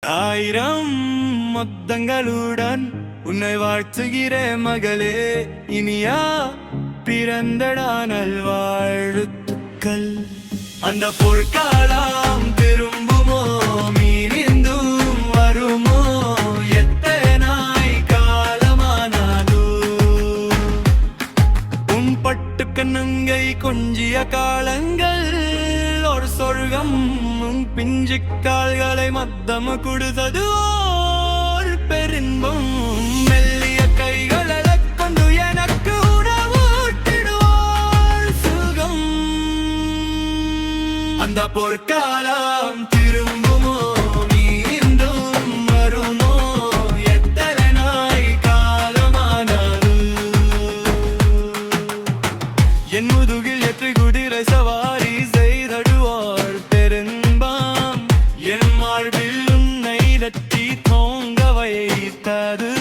ஆயிரம் மொத்தங்களுடன் உன்னை வாழ்த்துகிற மகளே, இனியா பிறந்தடா நல்வாழ்த்துக்கள். அந்த பொற்காலம் திரும்புமோ, மீனிந்தும் வருமோ, எத்தனாய் காலமானாதோ. உன் பட்டு கண்ணுங்கை கொஞ்சிய காலங்கள் ஒரு சொர்க்கம். உன் பிஞ்சு கால்களை மத்தம் கொடுத்தது ஓர் பெரின்பம். மெல்லிய கைகளை கொண்டு எனக்கு உணவூட்டிடுவோர் சுகம். அந்த பொற்காலம் திரும்புமோ, மீண்டும் வருமோ, எத்தனை நாய் காலமானது. என் முதுகில் எட்டு குதிரை சவாரி செய்தடுவார் பெரும்பாம். என் மார்பில் உன்னை தட்டி தோங்க வைத்தது